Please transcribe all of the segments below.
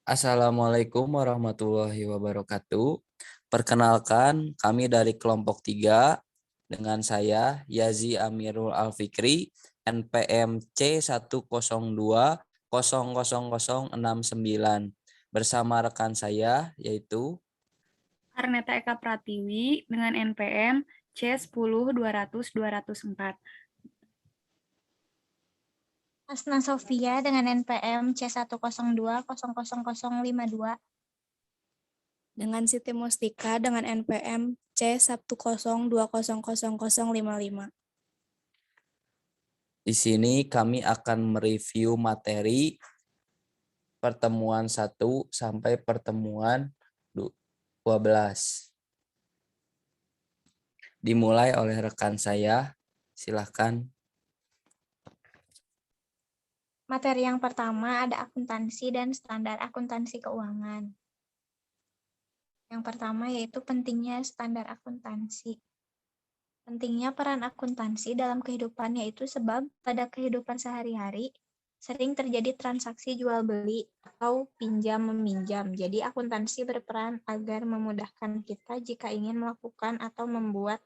Assalamualaikum warahmatullahi wabarakatuh. Perkenalkan, kami dari kelompok 3 dengan saya Yazi Amirul Alfikri, NPM C102000069 bersama rekan saya yaitu Arneta Eka Pratiwi dengan NPM C10-200-204. Asna Sofia dengan NPM C102000052. Dengan Siti Mustika dengan NPM C10200055. di sini kami akan mereview materi pertemuan 1 sampai pertemuan 12. Dimulai oleh rekan saya, silahkan. Materi yang pertama ada akuntansi dan standar akuntansi keuangan. Yang pertama yaitu pentingnya standar akuntansi. Pentingnya peran akuntansi dalam kehidupan yaitu sebab pada kehidupan sehari-hari sering terjadi transaksi jual beli atau pinjam meminjam. Jadi akuntansi berperan agar memudahkan kita jika ingin melakukan atau membuat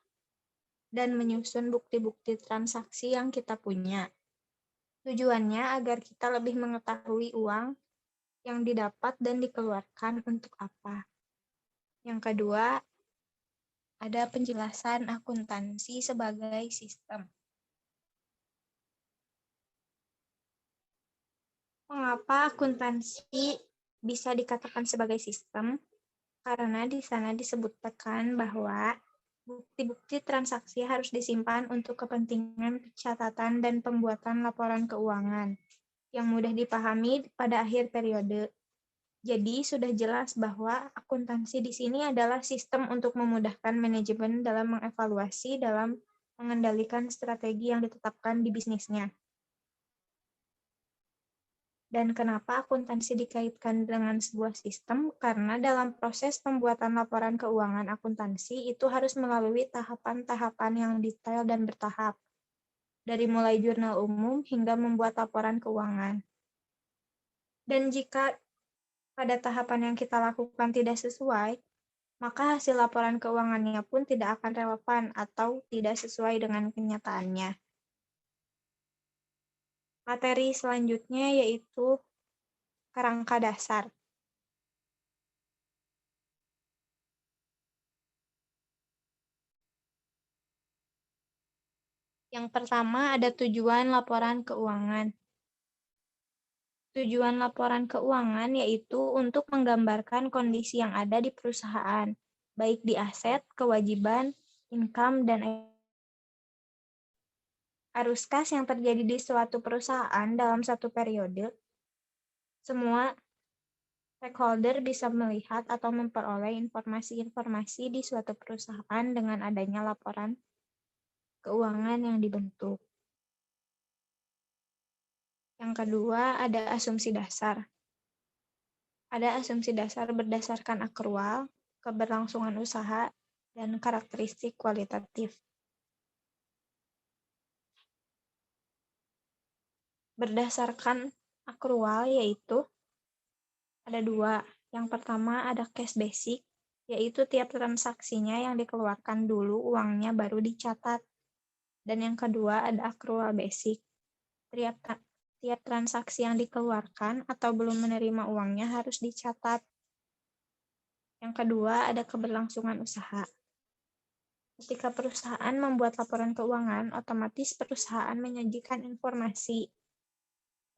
dan menyusun bukti-bukti transaksi yang kita punya. Tujuannya agar kita lebih mengetahui uang yang didapat dan dikeluarkan untuk apa. Yang kedua, ada penjelasan akuntansi sebagai sistem. Mengapa akuntansi bisa dikatakan sebagai sistem? Karena di sana disebutkan bahwa bukti-bukti transaksi harus disimpan untuk kepentingan pencatatan dan pembuatan laporan keuangan yang mudah dipahami pada akhir periode. Jadi sudah jelas bahwa akuntansi di sini adalah sistem untuk memudahkan manajemen dalam mengevaluasi dalam mengendalikan strategi yang ditetapkan di bisnisnya. Dan kenapa akuntansi dikaitkan dengan sebuah sistem? Karena dalam proses pembuatan laporan keuangan akuntansi itu harus melalui tahapan-tahapan yang detail dan bertahap. Dari mulai jurnal umum hingga membuat laporan keuangan. Dan jika pada tahapan yang kita lakukan tidak sesuai, maka hasil laporan keuangannya pun tidak akan relevan atau tidak sesuai dengan kenyataannya. Materi selanjutnya yaitu kerangka dasar. Yang pertama ada tujuan laporan keuangan. Tujuan laporan keuangan yaitu untuk menggambarkan kondisi yang ada di perusahaan, baik di aset, kewajiban, income, dan arus kas yang terjadi di suatu perusahaan dalam satu periode. Semua stakeholder bisa melihat atau memperoleh informasi-informasi di suatu perusahaan dengan adanya laporan keuangan yang dibentuk. Yang kedua, ada asumsi dasar. Ada asumsi dasar berdasarkan akrual, keberlangsungan usaha, dan karakteristik kualitatif. Berdasarkan akrual yaitu ada dua. Yang pertama ada cash basic, yaitu tiap transaksinya yang dikeluarkan dulu uangnya baru dicatat. Dan yang kedua ada akrual basic. Tiap transaksi yang dikeluarkan atau belum menerima uangnya harus dicatat. Yang kedua ada keberlangsungan usaha. Ketika perusahaan membuat laporan keuangan, otomatis perusahaan menyajikan informasi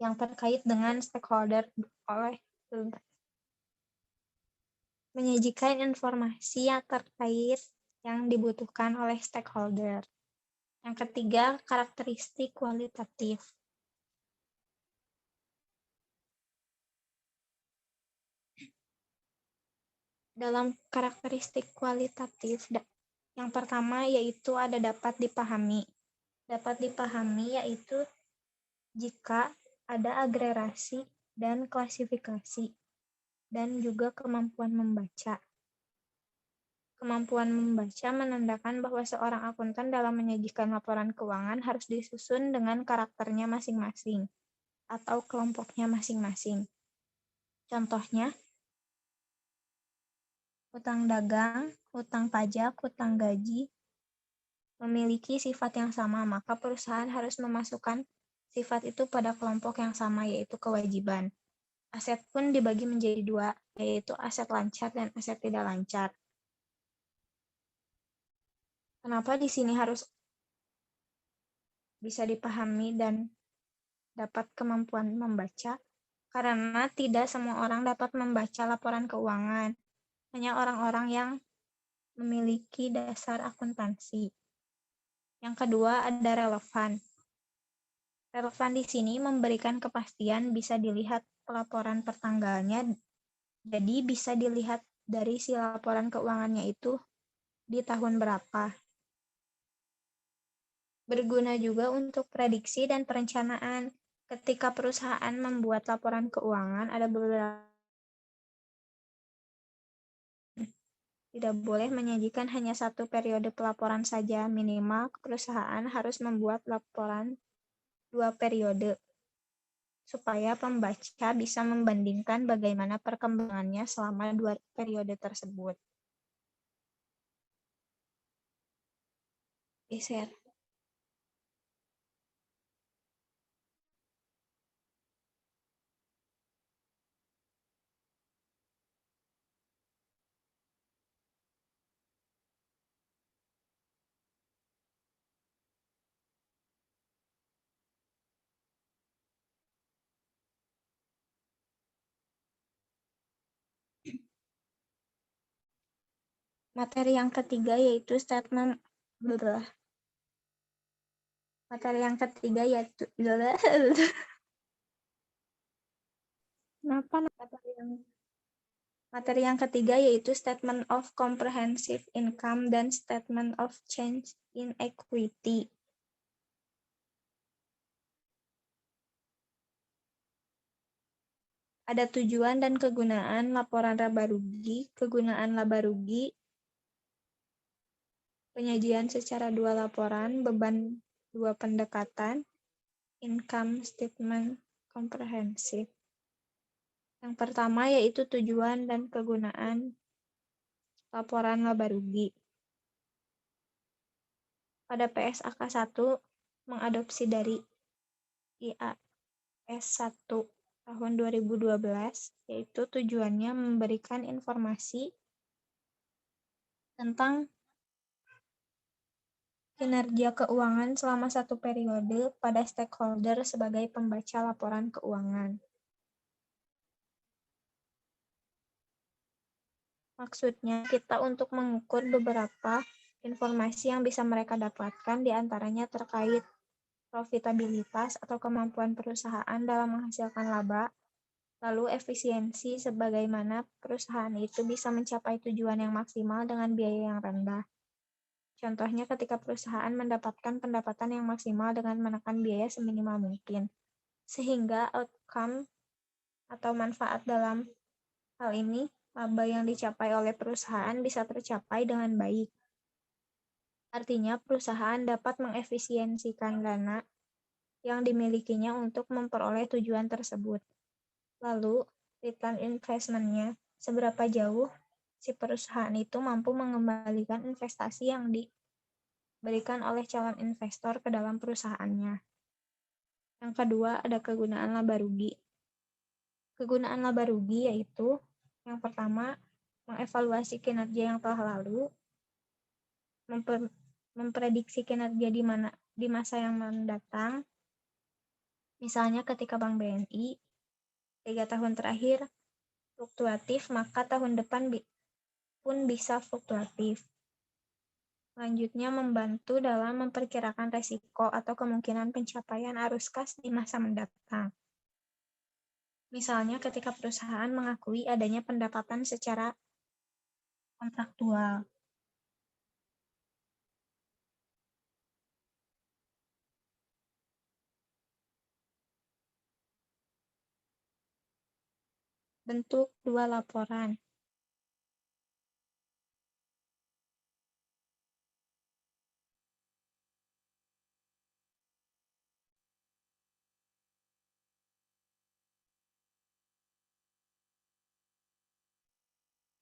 yang terkait dengan stakeholder menyajikan informasi yang terkait yang dibutuhkan oleh stakeholder. Yang ketiga, karakteristik kualitatif. Dalam karakteristik kualitatif, yang pertama yaitu ada dapat dipahami. Dapat dipahami yaitu jika ada agregasi dan klasifikasi, dan juga kemampuan membaca. Kemampuan membaca menandakan bahwa seorang akuntan dalam menyajikan laporan keuangan harus disusun dengan karakternya masing-masing, atau kelompoknya masing-masing. Contohnya, hutang dagang, hutang pajak, hutang gaji memiliki sifat yang sama, maka perusahaan harus memasukkan sifat itu pada kelompok yang sama, yaitu kewajiban. Aset pun dibagi menjadi dua, yaitu aset lancar dan aset tidak lancar. Kenapa di sini harus bisa dipahami dan dapat kemampuan membaca? Karena tidak semua orang dapat membaca laporan keuangan, hanya orang-orang yang memiliki dasar akuntansi. Yang kedua ada relevan. Relevan di sini memberikan kepastian, bisa dilihat pelaporan pertanggalnya, jadi bisa dilihat dari si laporan keuangannya itu di tahun berapa. Berguna juga untuk prediksi dan perencanaan. Ketika perusahaan membuat laporan keuangan, ada beberapa tidak boleh menyajikan hanya satu periode pelaporan saja. Minimal perusahaan harus membuat laporan 2 periode, supaya pembaca bisa membandingkan bagaimana perkembangannya selama 2 periode tersebut. Geser. Materi yang ketiga yaitu statement Materi yang ketiga yaitu Materi yang ketiga yaitu Statement of Comprehensive Income dan Statement of Change in Equity. Ada tujuan dan kegunaan laporan laba rugi, kegunaan laba rugi, penyajian secara 2 laporan, beban 2 pendekatan, income statement comprehensive. Yang pertama yaitu tujuan dan kegunaan laporan laba rugi. Pada PSAK 1 mengadopsi dari IAS 1 tahun 2012, yaitu tujuannya memberikan informasi tentang kinerja keuangan selama 1 periode pada stakeholder sebagai pembaca laporan keuangan. Maksudnya kita untuk mengukur beberapa informasi yang bisa mereka dapatkan, diantaranya terkait profitabilitas atau kemampuan perusahaan dalam menghasilkan laba, lalu efisiensi sebagaimana perusahaan itu bisa mencapai tujuan yang maksimal dengan biaya yang rendah. Contohnya ketika perusahaan mendapatkan pendapatan yang maksimal dengan menekan biaya seminimal mungkin, sehingga outcome atau manfaat dalam hal ini, laba yang dicapai oleh perusahaan bisa tercapai dengan baik. Artinya perusahaan dapat mengefisiensikan dana yang dimilikinya untuk memperoleh tujuan tersebut. Lalu, return investment-nya, seberapa jauh si perusahaan itu mampu mengembalikan investasi yang diberikan oleh calon investor ke dalam perusahaannya. Yang kedua, ada kegunaan laba rugi. Kegunaan laba rugi yaitu yang pertama, mengevaluasi kinerja yang telah lalu, memprediksi kinerja di masa yang mendatang. Misalnya ketika Bank BNI 3 tahun terakhir fluktuatif, maka tahun depan pun bisa fluktuatif. Selanjutnya, membantu dalam memperkirakan resiko atau kemungkinan pencapaian arus kas di masa mendatang. Misalnya ketika perusahaan mengakui adanya pendapatan secara kontraktual. Bentuk 2 laporan.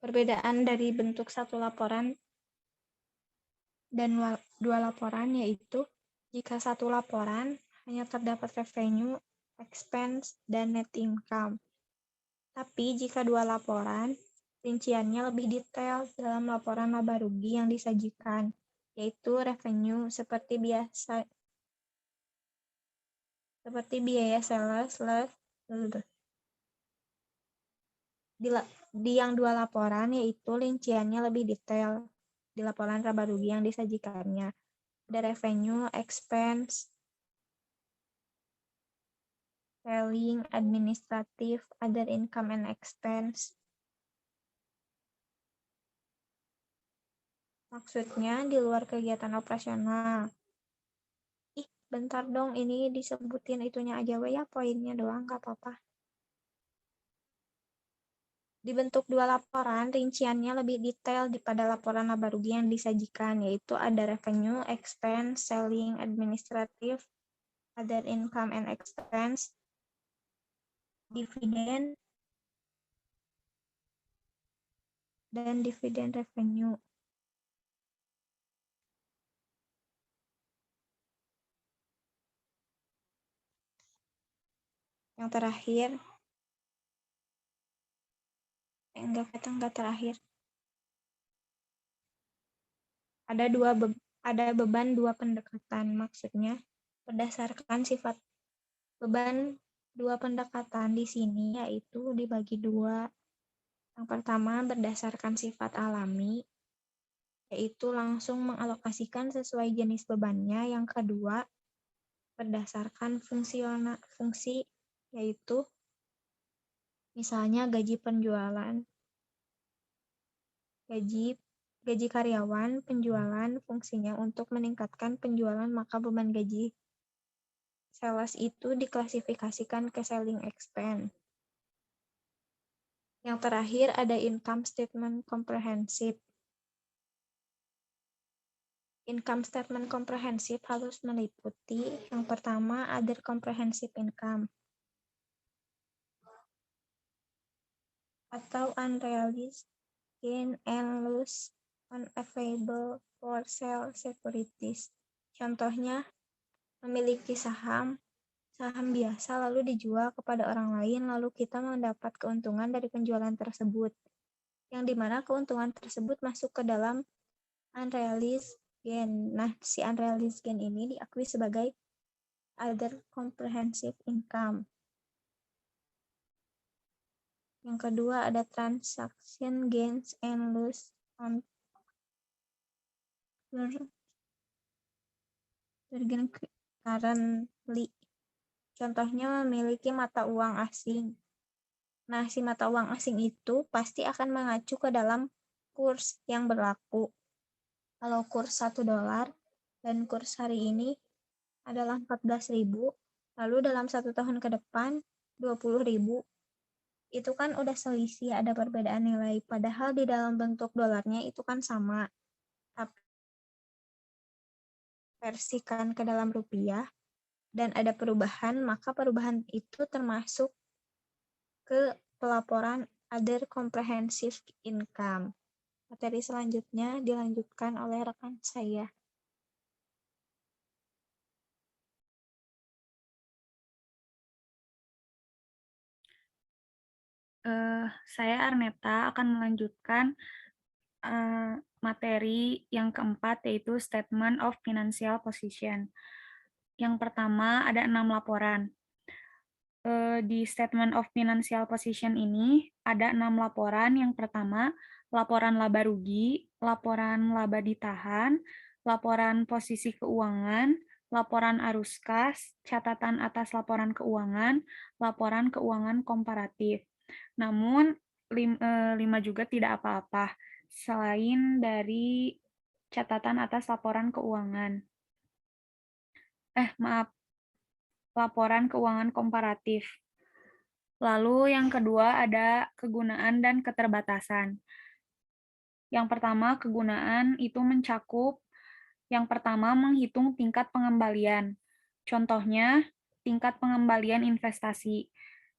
Perbedaan dari bentuk satu laporan dan dua laporan yaitu jika satu laporan hanya terdapat revenue, expense, dan net income. Tapi jika dua laporan, rinciannya lebih detail dalam laporan laba rugi yang disajikan, yaitu revenue seperti biaya sales di yang dua laporan yaitu rinciannya lebih detail di laporan laba rugi yang disajikannya. Ada revenue, expense, selling, administrative, other income and expense. Maksudnya di luar kegiatan operasional. Ih, bentar dong, ini disebutin itunya aja ya, poinnya doang, nggak apa-apa. Dibentuk dua laporan, rinciannya lebih detail daripada laporan laba rugi yang disajikan, yaitu ada revenue, expense, selling, administrative, other income and expense, dividen, dan dividen revenue. Yang terakhir, enggak terakhir. Ada beban dua pendekatan, maksudnya berdasarkan sifat beban dua pendekatan di sini yaitu dibagi dua. Yang pertama berdasarkan sifat alami, yaitu langsung mengalokasikan sesuai jenis bebannya. Yang kedua berdasarkan fungsi, yaitu misalnya gaji penjualan, gaji karyawan, penjualan, fungsinya untuk meningkatkan penjualan, maka beban gaji sales itu diklasifikasikan ke selling expense. Yang terakhir ada income statement comprehensive. Income statement comprehensive harus meliputi yang pertama other comprehensive income atau unrealized gain and loss on available for sale securities. Contohnya, memiliki saham biasa lalu dijual kepada orang lain, lalu kita mendapat keuntungan dari penjualan tersebut, yang dimana keuntungan tersebut masuk ke dalam unrealized gain. Nah, si unrealized gain ini diakui sebagai other comprehensive income. Yang kedua ada transaction gains and loss on currently. Contohnya memiliki mata uang asing. Nah, si mata uang asing itu pasti akan mengacu ke dalam kurs yang berlaku. Kalau kurs $1 dan kurs hari ini adalah 14.000, lalu dalam 1 tahun ke depan 20.000, itu kan udah selisih, ada perbedaan nilai. Padahal di dalam bentuk dolarnya itu kan sama. Tapi versikan ke dalam rupiah dan ada perubahan, maka perubahan itu termasuk ke pelaporan other comprehensive income. Materi selanjutnya dilanjutkan oleh rekan saya. Saya Arneta akan melanjutkan materi yang keempat, yaitu Statement of Financial Position. Yang pertama ada 6 laporan. Di Statement of Financial Position ini ada 6 laporan. Yang pertama, laporan laba rugi, laporan laba ditahan, laporan posisi keuangan, laporan arus kas, catatan atas laporan keuangan komparatif. Namun, 5 juga tidak apa-apa, selain dari catatan atas laporan keuangan. Laporan keuangan komparatif. Lalu yang kedua ada kegunaan dan keterbatasan. Yang pertama, kegunaan itu mencakup yang pertama menghitung tingkat pengembalian. Contohnya, tingkat pengembalian investasi.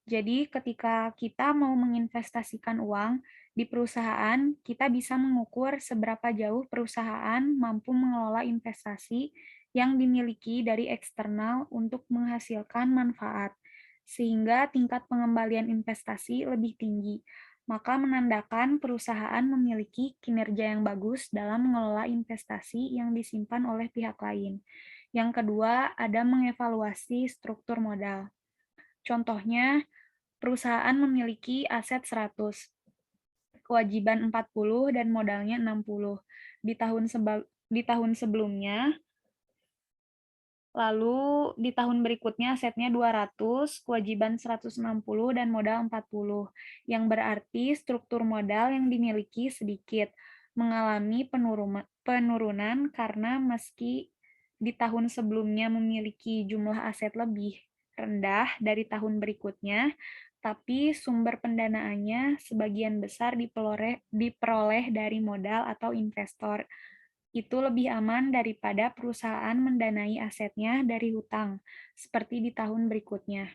Jadi ketika kita mau menginvestasikan uang di perusahaan, kita bisa mengukur seberapa jauh perusahaan mampu mengelola investasi yang dimiliki dari eksternal untuk menghasilkan manfaat, sehingga tingkat pengembalian investasi lebih tinggi. Maka menandakan perusahaan memiliki kinerja yang bagus dalam mengelola investasi yang disimpan oleh pihak lain. Yang kedua, ada mengevaluasi struktur modal. Contohnya, perusahaan memiliki aset 100, kewajiban 40, dan modalnya 60. Di tahun sebelumnya, lalu di tahun berikutnya asetnya 200, kewajiban 160, dan modal 40. Yang berarti struktur modal yang dimiliki sedikit, mengalami penurunan karena meski di tahun sebelumnya memiliki jumlah aset lebih rendah dari tahun berikutnya, tapi sumber pendanaannya sebagian besar diperoleh dari modal atau investor. Itu lebih aman daripada perusahaan mendanai asetnya dari hutang, seperti di tahun berikutnya.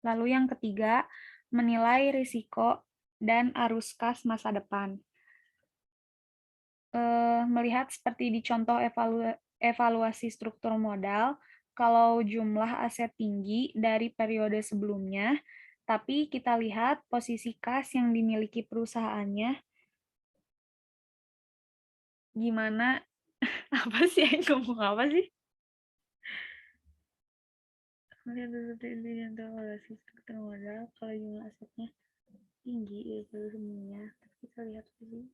Lalu yang ketiga, menilai risiko dan arus kas masa depan. Melihat seperti di contoh evaluasi struktur modal, kalau jumlah aset tinggi dari periode sebelumnya, tapi kita lihat posisi kas yang dimiliki perusahaannya, gimana, apa sih yang ngomong apa sih? Melihat seperti yang evaluasi struktur modal, kalau jumlah asetnya tinggi dari periode sebelumnya, tapi kita lihat posisi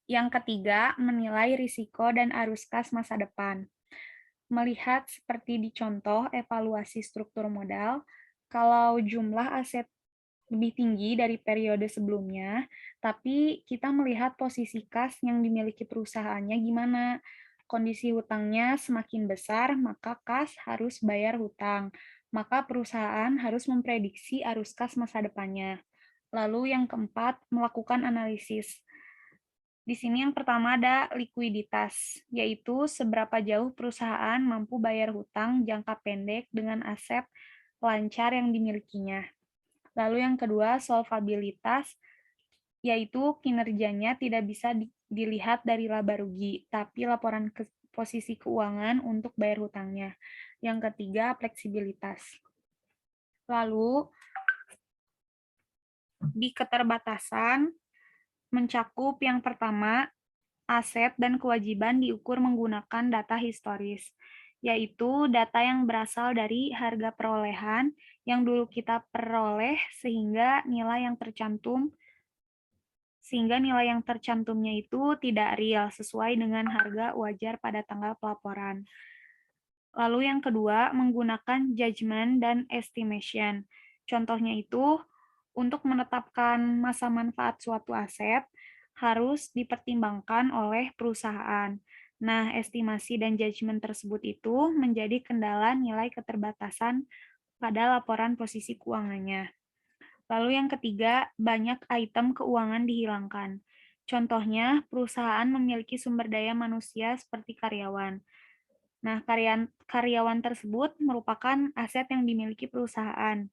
Yang ketiga, menilai risiko dan arus kas masa depan. Melihat seperti di contoh evaluasi struktur modal, kalau jumlah aset lebih tinggi dari periode sebelumnya, tapi kita melihat posisi kas yang dimiliki perusahaannya gimana. Kondisi hutangnya semakin besar, maka kas harus bayar hutang. Maka perusahaan harus memprediksi arus kas masa depannya. Lalu yang keempat, melakukan analisis. Di sini yang pertama ada likuiditas, yaitu seberapa jauh perusahaan mampu bayar hutang jangka pendek dengan aset lancar yang dimilikinya. Lalu yang kedua, solvabilitas, yaitu kinerjanya tidak bisa dilihat dari laba rugi, tapi laporan posisi keuangan untuk bayar hutangnya. Yang ketiga, fleksibilitas. Lalu, di keterbatasan, mencakup yang pertama, aset dan kewajiban diukur menggunakan data historis, yaitu data yang berasal dari harga perolehan yang dulu kita peroleh sehingga nilai yang tercantumnya itu tidak real sesuai dengan harga wajar pada tanggal pelaporan. Lalu yang kedua, menggunakan judgment dan estimation. Contohnya itu, untuk menetapkan masa manfaat suatu aset, harus dipertimbangkan oleh perusahaan. Nah, estimasi dan judgment tersebut itu menjadi kendala nilai keterbatasan pada laporan posisi keuangannya. Lalu yang ketiga, banyak item keuangan dihilangkan. Contohnya, perusahaan memiliki sumber daya manusia seperti karyawan. Nah, karyawan tersebut merupakan aset yang dimiliki perusahaan.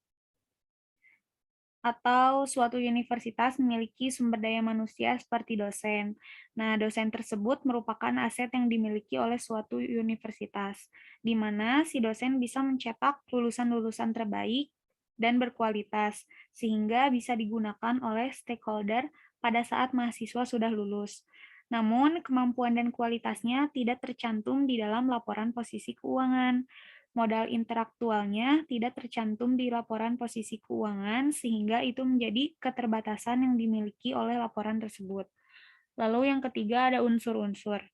Atau suatu universitas memiliki sumber daya manusia seperti dosen. Nah, dosen tersebut merupakan aset yang dimiliki oleh suatu universitas, di mana si dosen bisa mencetak lulusan-lulusan terbaik dan berkualitas, sehingga bisa digunakan oleh stakeholder pada saat mahasiswa sudah lulus. Namun, kemampuan dan kualitasnya tidak tercantum di dalam laporan posisi keuangan. Modal intelektualnya tidak tercantum di laporan posisi keuangan, sehingga itu menjadi keterbatasan yang dimiliki oleh laporan tersebut. Lalu yang ketiga ada unsur-unsur.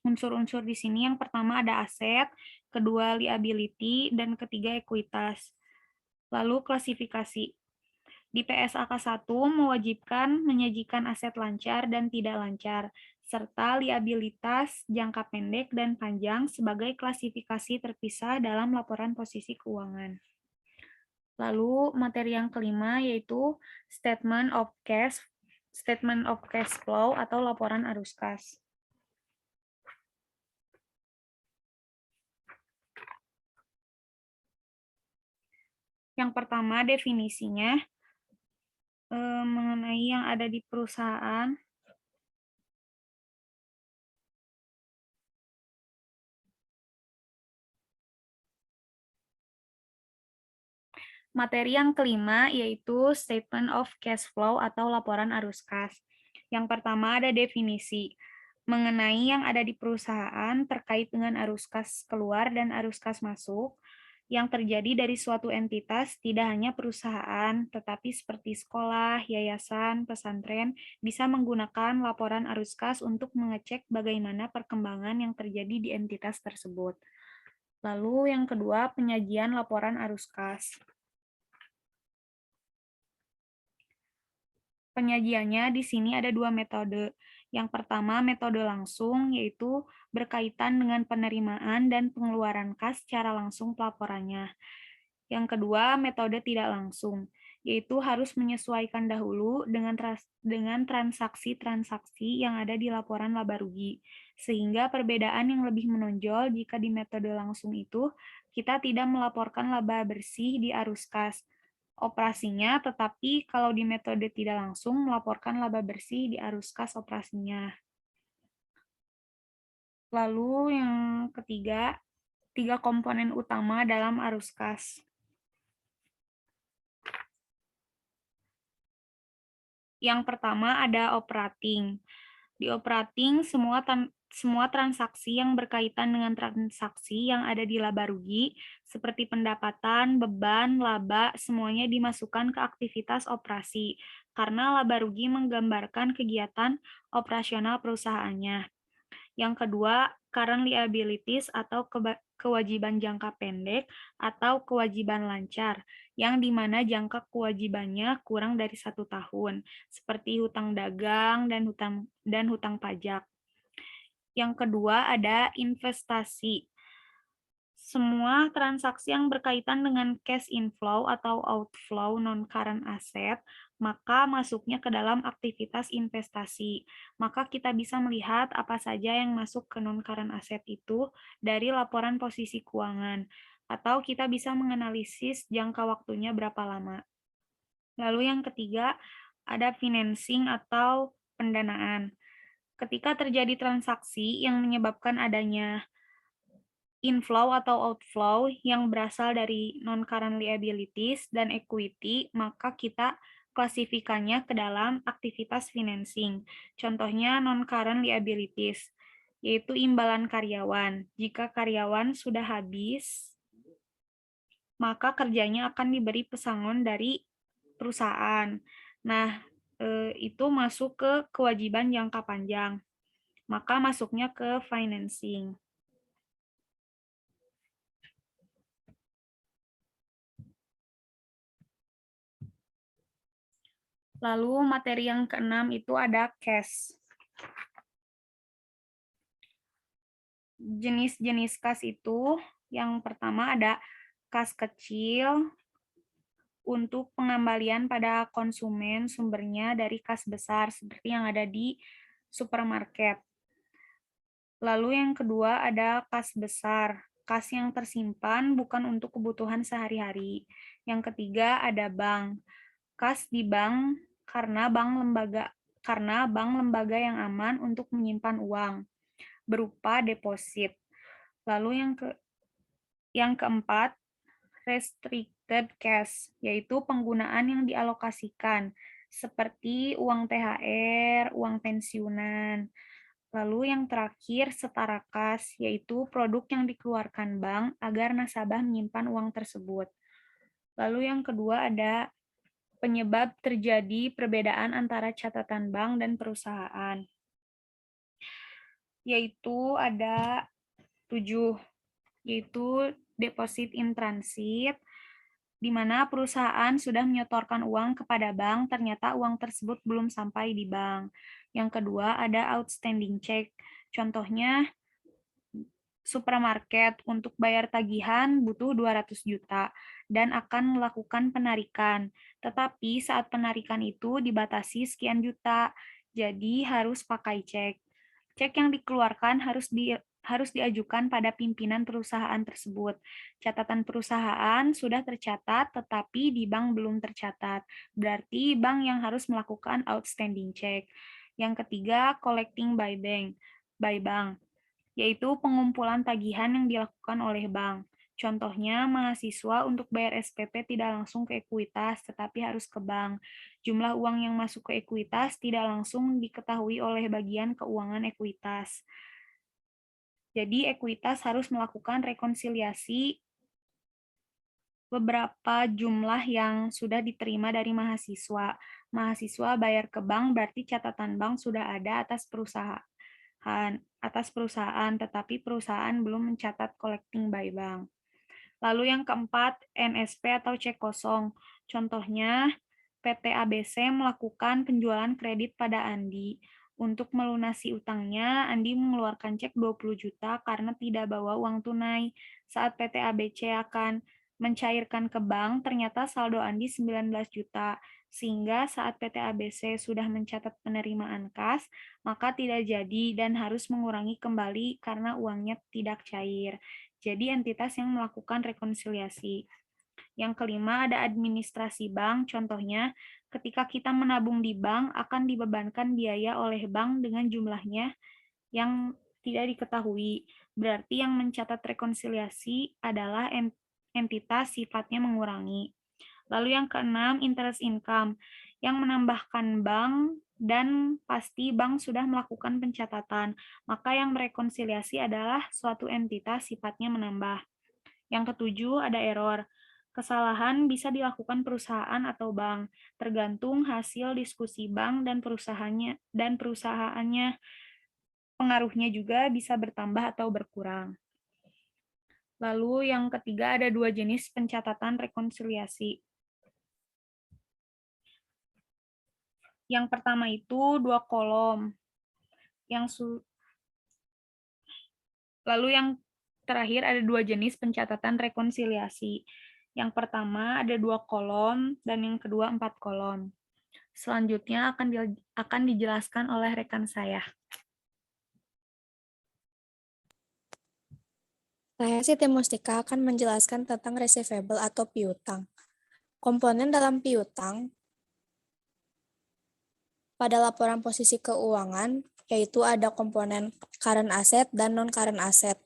Unsur-unsur di sini yang pertama ada aset, kedua liability, dan ketiga ekuitas. Lalu klasifikasi. Di PSAK 1 mewajibkan menyajikan aset lancar dan tidak lancar, serta liabilitas jangka pendek dan panjang sebagai klasifikasi terpisah dalam laporan posisi keuangan. Lalu materi yang kelima yaitu statement of cash flow atau laporan arus kas. Yang pertama definisinya mengenai yang ada di perusahaan. Materi yang kelima yaitu Statement of Cash Flow atau laporan arus kas. Yang pertama ada definisi mengenai yang ada di perusahaan terkait dengan arus kas keluar dan arus kas masuk yang terjadi dari suatu entitas, tidak hanya perusahaan, tetapi seperti sekolah, yayasan, pesantren, bisa menggunakan laporan arus kas untuk mengecek bagaimana perkembangan yang terjadi di entitas tersebut. Lalu yang kedua, penyajian laporan arus kas. Penyajiannya di sini ada dua metode. Yang pertama, metode langsung, yaitu berkaitan dengan penerimaan dan pengeluaran kas secara langsung pelaporannya. Yang kedua, metode tidak langsung, yaitu harus menyesuaikan dahulu dengan transaksi-transaksi yang ada di laporan laba rugi. Sehingga perbedaan yang lebih menonjol jika di metode langsung itu, kita tidak melaporkan laba bersih di arus kas operasinya, tetapi kalau di metode tidak langsung melaporkan laba bersih di arus kas operasinya. Lalu yang ketiga, 3 komponen utama dalam arus kas. Yang pertama ada operating. Di operating, semua transaksi yang berkaitan dengan transaksi yang ada di laba rugi, seperti pendapatan, beban, laba, semuanya dimasukkan ke aktivitas operasi, karena laba rugi menggambarkan kegiatan operasional perusahaannya. Yang kedua, current liabilities atau kewajiban jangka pendek atau kewajiban lancar, yang dimana jangka kewajibannya kurang dari 1 tahun, seperti hutang dagang dan hutang pajak. Yang kedua ada investasi. Semua transaksi yang berkaitan dengan cash inflow atau outflow non-current asset, maka masuknya ke dalam aktivitas investasi. Maka kita bisa melihat apa saja yang masuk ke non-current asset itu dari laporan posisi keuangan. Atau kita bisa menganalisis jangka waktunya berapa lama. Lalu yang ketiga, ada financing atau pendanaan. Ketika terjadi transaksi yang menyebabkan adanya inflow atau outflow yang berasal dari non-current liabilities dan equity, maka kita klasifikannya ke dalam aktivitas financing. Contohnya non-current liabilities, yaitu imbalan karyawan. Jika karyawan sudah habis, maka kerjanya akan diberi pesangon dari perusahaan. Nah, itu masuk ke kewajiban jangka panjang. Maka masuknya ke financing. Lalu materi yang keenam itu ada cash. Jenis-jenis kas itu, yang pertama ada kas kecil untuk pengembalian pada konsumen sumbernya dari kas besar seperti yang ada di supermarket. Lalu yang kedua ada kas besar, kas yang tersimpan bukan untuk kebutuhan sehari-hari. Yang ketiga ada bank, kas di bank karena bank lembaga yang aman untuk menyimpan uang berupa deposit. Lalu yang keempat, restricted cash, yaitu penggunaan yang dialokasikan seperti uang THR, uang pensiunan. Lalu yang terakhir, setara kas, yaitu produk yang dikeluarkan bank agar nasabah menyimpan uang tersebut. Lalu yang kedua ada penyebab terjadi perbedaan antara catatan bank dan perusahaan. Yaitu ada 7, yaitu deposit in transit, di mana perusahaan sudah menyetorkan uang kepada bank, ternyata uang tersebut belum sampai di bank. Yang kedua ada outstanding check, contohnya supermarket untuk bayar tagihan butuh 200 juta dan akan melakukan penarikan. Tetapi saat penarikan itu dibatasi sekian juta, jadi harus pakai cek. Cek yang dikeluarkan harus harus diajukan pada pimpinan perusahaan tersebut. Catatan perusahaan sudah tercatat, tetapi di bank belum tercatat. Berarti bank yang harus melakukan outstanding check. Yang ketiga, collecting by bank, yaitu pengumpulan tagihan yang dilakukan oleh bank. Contohnya, mahasiswa untuk bayar SPP tidak langsung ke ekuitas, tetapi harus ke bank. Jumlah uang yang masuk ke ekuitas tidak langsung diketahui oleh bagian keuangan ekuitas. Jadi, ekuitas harus melakukan rekonsiliasi beberapa jumlah yang sudah diterima dari mahasiswa. Mahasiswa bayar ke bank, berarti catatan bank sudah ada atas perusahaan, tetapi perusahaan belum mencatat collecting by bank. Lalu yang keempat, NSP atau cek kosong. Contohnya, PT ABC melakukan penjualan kredit pada Andi. Untuk melunasi utangnya, Andi mengeluarkan cek 20 juta karena tidak bawa uang tunai. Saat PT ABC akan mencairkan ke bank, ternyata saldo Andi 19 juta. Sehingga saat PT ABC sudah mencatat penerimaan kas, maka tidak jadi dan harus mengurangi kembali karena uangnya tidak cair. Jadi entitas yang melakukan rekonsiliasi. Yang kelima ada administrasi bank, contohnya ketika kita menabung di bank akan dibebankan biaya oleh bank dengan jumlahnya yang tidak diketahui. Berarti yang mencatat rekonsiliasi adalah entitas sifatnya mengurangi. Lalu yang keenam, interest income, yang menambahkan bank dan pasti bank sudah melakukan pencatatan, maka yang merekonsiliasi adalah suatu entitas sifatnya menambah. Yang ketujuh, ada error. Kesalahan bisa dilakukan perusahaan atau bank, tergantung hasil diskusi bank dan perusahaannya. Pengaruhnya juga bisa bertambah atau berkurang. Lalu yang ketiga ada dua jenis pencatatan rekonsiliasi. Yang pertama itu 2 kolom. Lalu yang terakhir ada 2 jenis pencatatan rekonsiliasi. Yang pertama ada 2 kolom dan yang kedua 4 kolom. Selanjutnya akan dijelaskan oleh rekan saya. Saya Siti Mustika akan menjelaskan tentang receivable atau piutang. Komponen dalam piutang pada laporan posisi keuangan, yaitu ada komponen current asset dan non-current asset,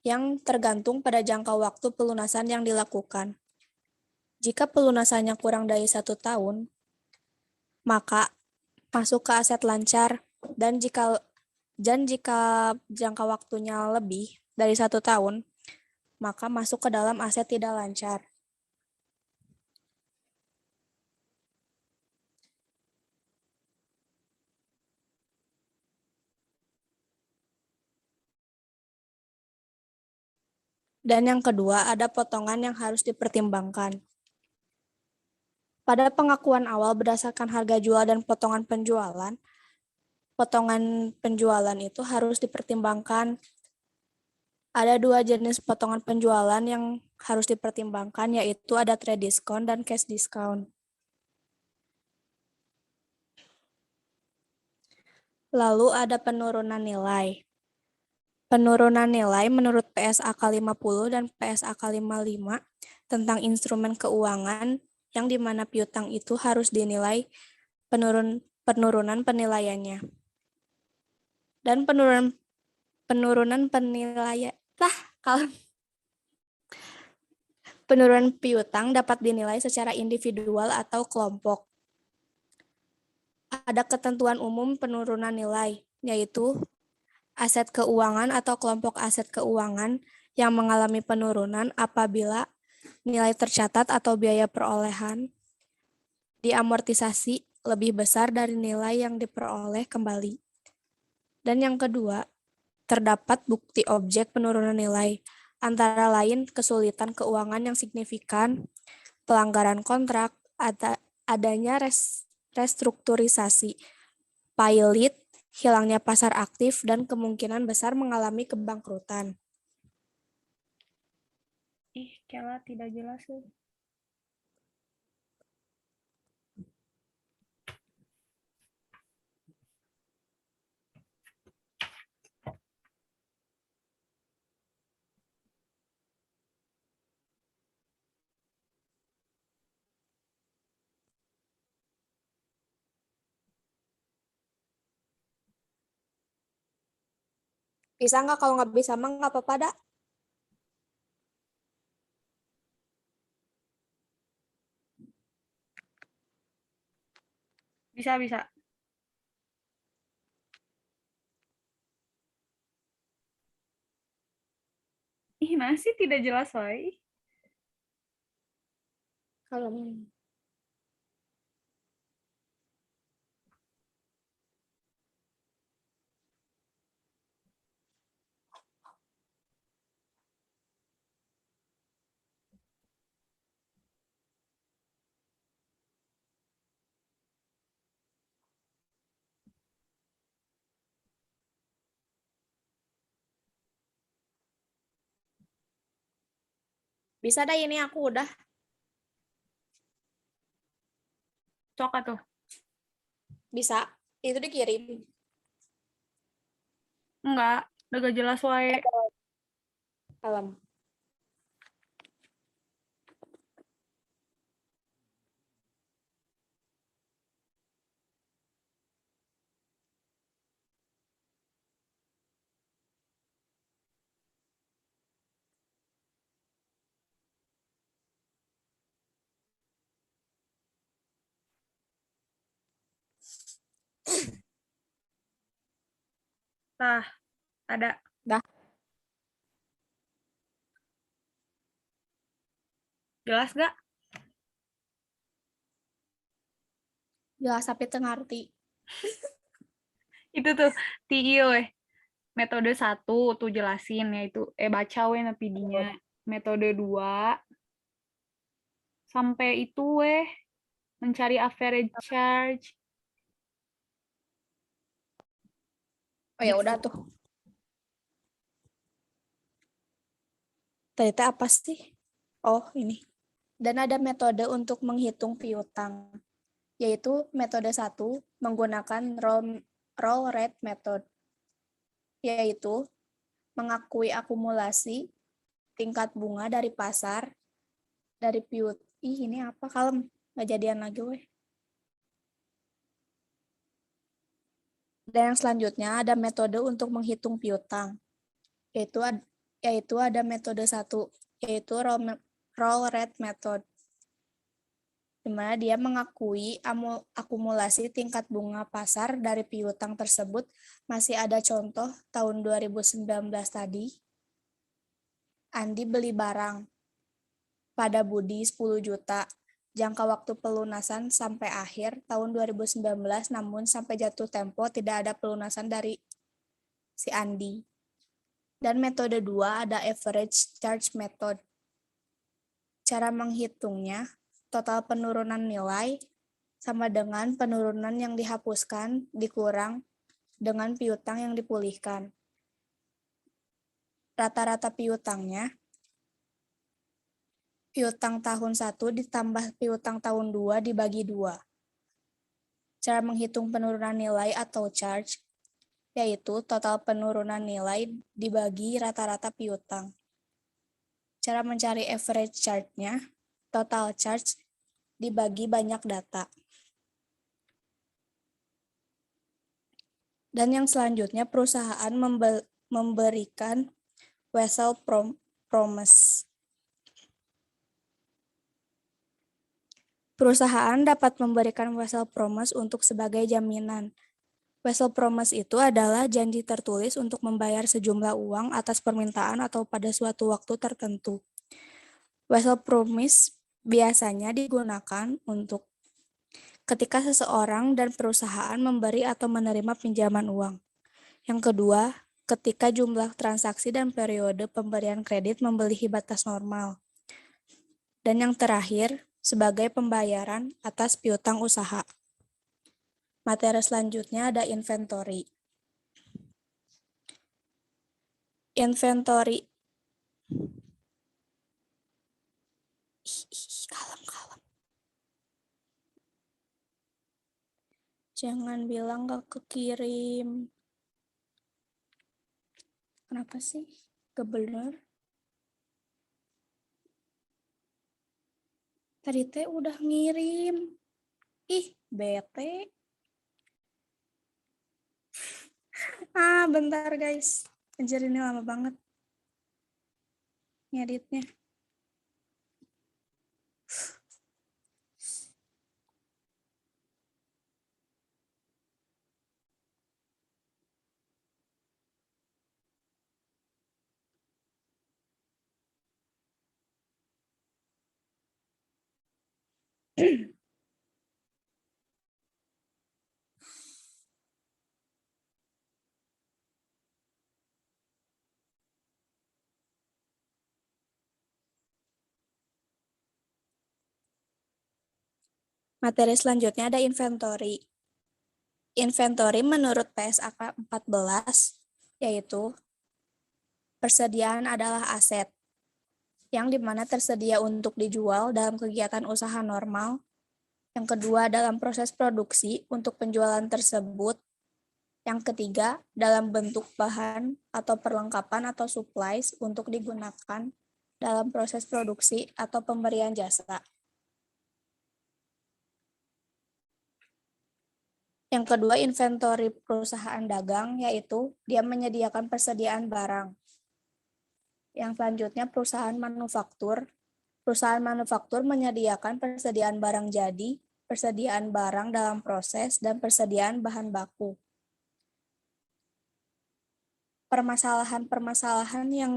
yang tergantung pada jangka waktu pelunasan yang dilakukan. Jika pelunasannya kurang dari 1 tahun, maka masuk ke aset lancar, dan jika jangka waktunya lebih dari 1 tahun, maka masuk ke dalam aset tidak lancar. Dan yang kedua, ada potongan yang harus dipertimbangkan. Pada pengakuan awal berdasarkan harga jual dan potongan penjualan itu harus dipertimbangkan. Ada 2 jenis potongan penjualan yang harus dipertimbangkan, yaitu ada trade discount dan cash discount. Lalu ada penurunan nilai. Penurunan nilai menurut PSAK 50 dan PSAK 55 tentang instrumen keuangan yang di mana piutang itu harus dinilai penurunan penilaiannya. Dan penurunan piutang dapat dinilai secara individual atau kelompok. Ada ketentuan umum penurunan nilai, yaitu aset keuangan atau kelompok aset keuangan yang mengalami penurunan apabila nilai tercatat atau biaya perolehan diamortisasi lebih besar dari nilai yang diperoleh kembali. Dan yang kedua, terdapat bukti objek penurunan nilai, antara lain kesulitan keuangan yang signifikan, pelanggaran kontrak, adanya restrukturisasi, pilot, hilangnya pasar aktif, dan kemungkinan besar mengalami kebangkrutan. Kela tidak jelas. Bisa nggak? Kalau nggak bisa mah nggak apa-apa, dah. Bisa, bisa. Ih, masih tidak jelas, woy. Kalau bisa dah, ini aku udah. Cok tuh. Bisa. Itu dikirim. Enggak, udah gak jelas, woy. Alam. Nah, ada. Dah. Jelas gak? Jelas tapi tengarti. Itu tuh, TIO, metode 1 tuh jelasin, yaitu, baca we PD-nya. Metode 2, sampai itu, mencari average charge. Oh ya udah tuh. Tadi apa sih? Oh ini. Dan ada metode untuk menghitung piutang, yaitu metode 1 menggunakan roll rate method, yaitu mengakui akumulasi tingkat bunga dari pasar dari piut. Ih ini apa kalem? Nggak jadian lagi weh. Dan yang selanjutnya ada metode untuk menghitung piutang, yaitu ada metode 1, yaitu roll rate method, di mana dia mengakui akumulasi tingkat bunga pasar dari piutang tersebut. Masih ada contoh tahun 2019 tadi, Andi beli barang pada Budi 10 juta, jangka waktu pelunasan sampai akhir tahun 2019, namun sampai jatuh tempo tidak ada pelunasan dari si Andi. Dan metode 2 ada average charge method. Cara menghitungnya, total penurunan nilai sama dengan penurunan yang dihapuskan dikurang dengan piutang yang dipulihkan. Rata-rata piutangnya, piutang tahun 1 ditambah piutang tahun 2 dibagi 2. Cara menghitung penurunan nilai atau charge, yaitu total penurunan nilai dibagi rata-rata piutang. Cara mencari average charge-nya, total charge dibagi banyak data. Dan yang selanjutnya, perusahaan memberikan Wessel Promise. Perusahaan dapat memberikan Wessel Promise untuk sebagai jaminan. Wessel Promise itu adalah janji tertulis untuk membayar sejumlah uang atas permintaan atau pada suatu waktu tertentu. Wessel Promise biasanya digunakan untuk ketika seseorang dan perusahaan memberi atau menerima pinjaman uang. Yang kedua, ketika jumlah transaksi dan periode pemberian kredit melebihi batas normal. Dan yang terakhir, sebagai pembayaran atas piutang usaha. Materi selanjutnya ada inventory. Inventory. Kalem. Jangan bilang gak kekirim. Kenapa sih? Gak bener. Tadi teh udah ngirim. Ih, bete. Bentar guys. Anjir, ini lama banget ngeditnya. Materi selanjutnya ada inventory. Inventory menurut PSAK 14 yaitu persediaan adalah aset yang dimana tersedia untuk dijual dalam kegiatan usaha normal. Yang kedua, dalam proses produksi untuk penjualan tersebut. Yang ketiga, dalam bentuk bahan atau perlengkapan atau supplies untuk digunakan dalam proses produksi atau pemberian jasa. Yang kedua, inventory perusahaan dagang, yaitu dia menyediakan persediaan barang. Yang selanjutnya, perusahaan manufaktur. Perusahaan manufaktur menyediakan persediaan barang jadi, persediaan barang dalam proses, dan persediaan bahan baku. Permasalahan-permasalahan yang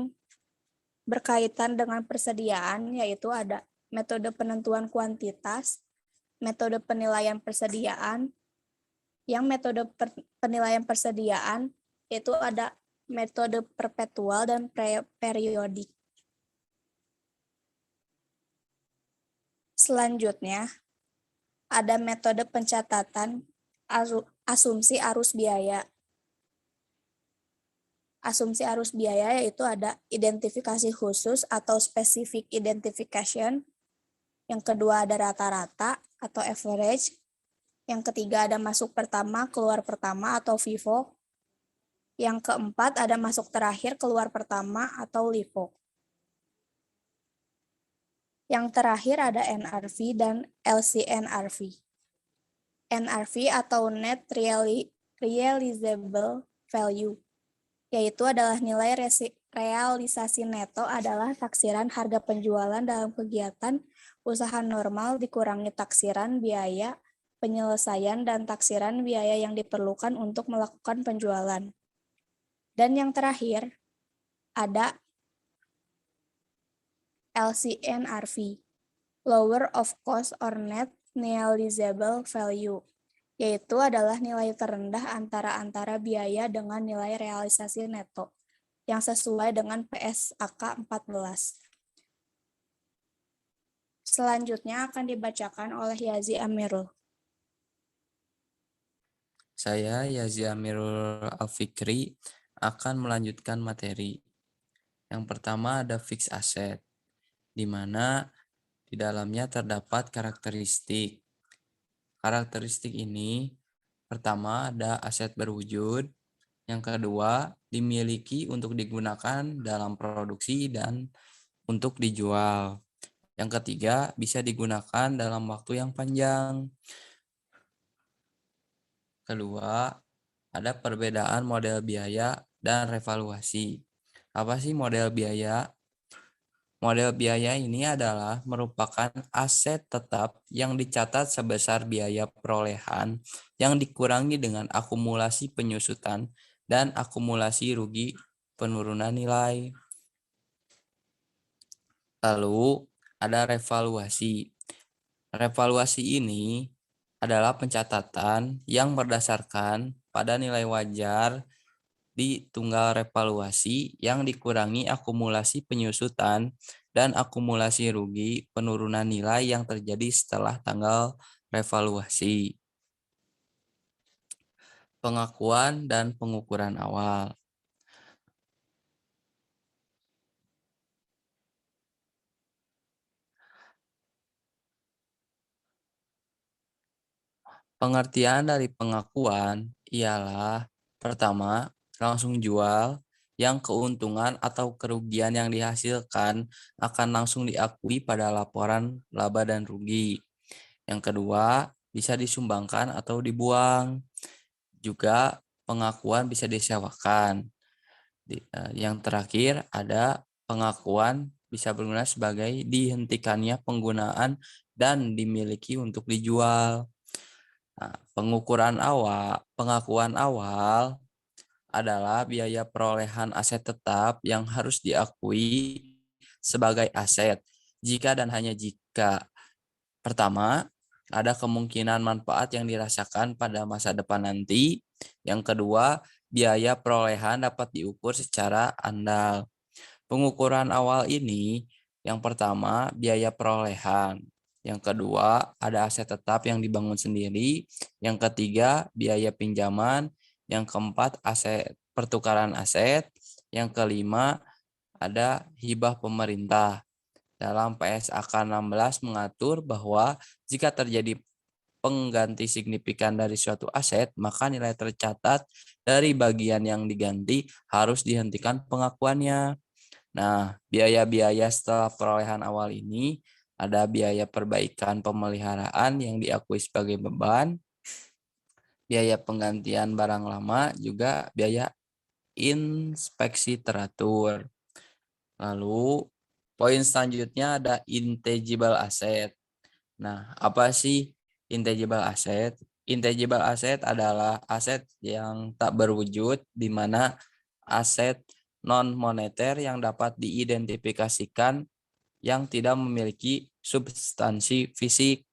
berkaitan dengan persediaan, yaitu ada metode penentuan kuantitas, metode penilaian persediaan. Yang metode penilaian persediaan itu ada metode perpetual dan periodik. Selanjutnya, ada metode pencatatan asumsi arus biaya. Asumsi arus biaya yaitu ada identifikasi khusus atau specific identification. Yang kedua ada rata-rata atau average. Yang ketiga ada masuk pertama, keluar pertama atau FIFO. Yang keempat ada masuk terakhir, keluar pertama atau LIFO. Yang terakhir ada NRV dan LCNRV. NRV atau Net Realizable Value, yaitu adalah nilai realisasi neto adalah taksiran harga penjualan dalam kegiatan usaha normal dikurangi taksiran biaya penyelesaian dan taksiran biaya yang diperlukan untuk melakukan penjualan. Dan yang terakhir, ada LCNRV, Lower of Cost or Net Realizable Value, yaitu adalah nilai terendah antara biaya dengan nilai realisasi neto, yang sesuai dengan PSAK 14. Selanjutnya akan dibacakan oleh Yazi Amirul. Saya Yazi Amirul Alfikri akan melanjutkan materi. Yang pertama ada fixed asset, di mana di dalamnya terdapat karakteristik. Karakteristik ini pertama ada aset berwujud, yang kedua dimiliki untuk digunakan dalam produksi dan untuk dijual. Yang ketiga bisa digunakan dalam waktu yang panjang. Kedua, ada perbedaan model biaya dan revaluasi. Apa sih model biaya? Model biaya ini adalah merupakan aset tetap yang dicatat sebesar biaya perolehan yang dikurangi dengan akumulasi penyusutan dan akumulasi rugi penurunan nilai. Lalu ada revaluasi. Revaluasi ini adalah pencatatan yang berdasarkan pada nilai wajar di tunggal revaluasi yang dikurangi akumulasi penyusutan dan akumulasi rugi penurunan nilai yang terjadi setelah tanggal revaluasi. Pengakuan dan pengukuran awal. Pengertian dari pengakuan ialah pertama, langsung jual yang keuntungan atau kerugian yang dihasilkan akan langsung diakui pada laporan laba dan rugi. Yang kedua, bisa disumbangkan atau dibuang. Juga pengakuan bisa disewakan. Yang terakhir ada pengakuan bisa berguna sebagai dihentikannya penggunaan dan dimiliki untuk dijual. Nah, pengakuan awal adalah biaya perolehan aset tetap yang harus diakui sebagai aset jika dan hanya jika pertama, ada kemungkinan manfaat yang dirasakan pada masa depan nanti. Yang kedua, biaya perolehan dapat diukur secara andal. Pengukuran awal ini, yang pertama, biaya perolehan. Yang kedua, ada aset tetap yang dibangun sendiri. Yang ketiga, biaya pinjaman. Yang keempat, aset pertukaran aset. Yang kelima, ada hibah pemerintah. Dalam PSAK 16 mengatur bahwa jika terjadi pengganti signifikan dari suatu aset, maka nilai tercatat dari bagian yang diganti harus dihentikan pengakuannya. Nah, biaya-biaya setelah perolehan awal ini ada biaya perbaikan pemeliharaan yang diakui sebagai beban, biaya penggantian barang lama, juga biaya inspeksi teratur. Lalu, poin selanjutnya ada intangible asset. Nah, apa sih intangible asset? Intangible asset adalah aset yang tak berwujud, di mana aset non-moneter yang dapat diidentifikasikan yang tidak memiliki substansi fisik.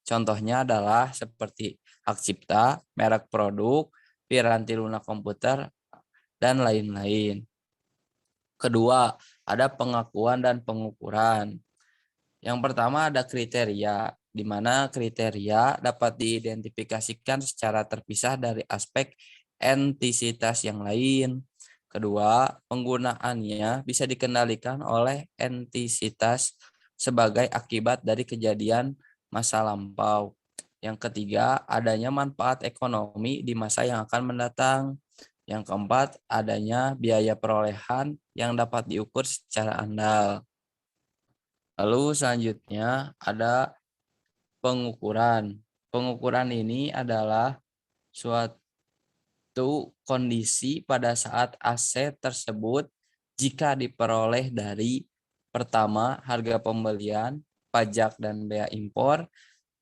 Contohnya adalah seperti hak cipta, merek produk, piranti lunak komputer, dan lain-lain. Kedua, ada pengakuan dan pengukuran. Yang pertama ada kriteria, di mana kriteria dapat diidentifikasikan secara terpisah dari aspek entisitas yang lain. Kedua, penggunaannya bisa dikendalikan oleh entisitas sebagai akibat dari kejadian masa lampau. Yang ketiga, adanya manfaat ekonomi di masa yang akan mendatang. Yang keempat, adanya biaya perolehan yang dapat diukur secara andal. Lalu selanjutnya ada pengukuran. Pengukuran ini adalah suatu kondisi pada saat aset tersebut jika diperoleh dari pertama harga pembelian, pajak dan bea impor,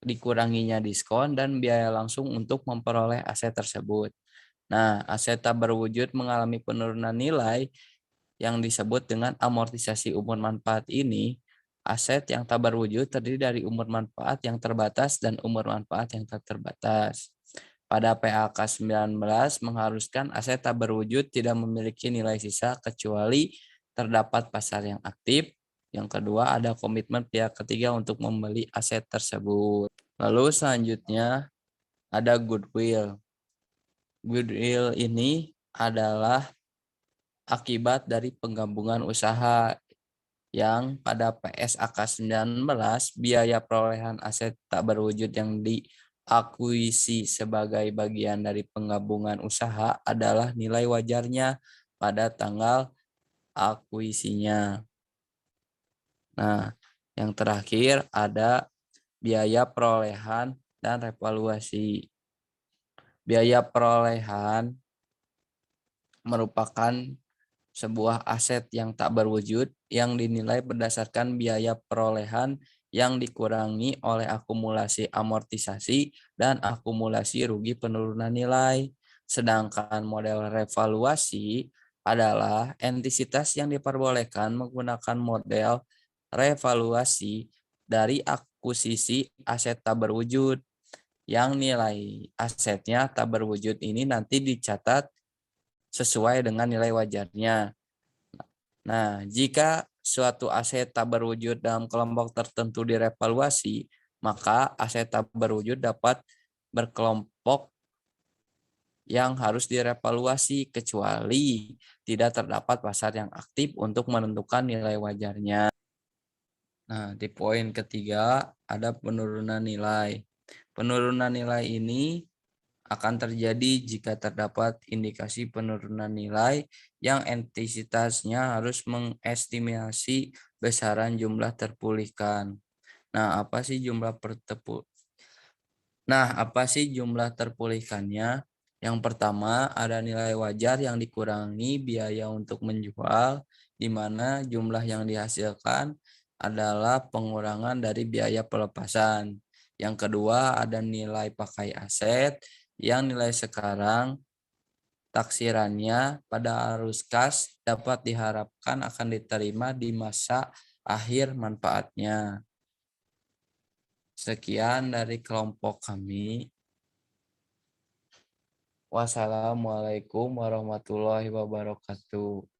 dikuranginya diskon dan biaya langsung untuk memperoleh aset tersebut. Nah, aset tak berwujud mengalami penurunan nilai yang disebut dengan amortisasi umur manfaat ini. Aset yang tak berwujud terdiri dari umur manfaat yang terbatas dan umur manfaat yang tak terbatas. Pada PAK 19 mengharuskan aset tak berwujud tidak memiliki nilai sisa kecuali terdapat pasar yang aktif. Yang kedua ada komitmen pihak ketiga untuk membeli aset tersebut. Lalu selanjutnya ada goodwill. Goodwill ini adalah akibat dari penggabungan usaha yang pada PSAK 19 biaya perolehan aset tak berwujud yang diakuisisi sebagai bagian dari penggabungan usaha adalah nilai wajarnya pada tanggal akuisisinya. Nah, yang terakhir ada biaya perolehan dan revaluasi. Biaya perolehan merupakan sebuah aset yang tak berwujud yang dinilai berdasarkan biaya perolehan yang dikurangi oleh akumulasi amortisasi dan akumulasi rugi penurunan nilai. Sedangkan model revaluasi adalah entisitas yang diperbolehkan menggunakan model revaluasi dari akuisisi aset tak berwujud yang nilai asetnya tak berwujud ini nanti dicatat sesuai dengan nilai wajarnya. Nah, jika suatu aset tak berwujud dalam kelompok tertentu direvaluasi, maka aset tak berwujud dapat berkelompok yang harus direvaluasi kecuali tidak terdapat pasar yang aktif untuk menentukan nilai wajarnya. Nah, di poin ketiga ada penurunan nilai. Penurunan nilai ini akan terjadi jika terdapat indikasi penurunan nilai yang entisitasnya harus mengestimasi besaran jumlah terpulihkan. Nah, apa sih jumlah terpulihkannya? Yang pertama, ada nilai wajar yang dikurangi biaya untuk menjual, di mana jumlah yang dihasilkan adalah pengurangan dari biaya pelepasan. Yang kedua, ada nilai pakai aset, yang nilai sekarang taksirannya pada arus kas dapat diharapkan akan diterima di masa akhir manfaatnya. Sekian dari kelompok kami. Wassalamualaikum warahmatullahi wabarakatuh.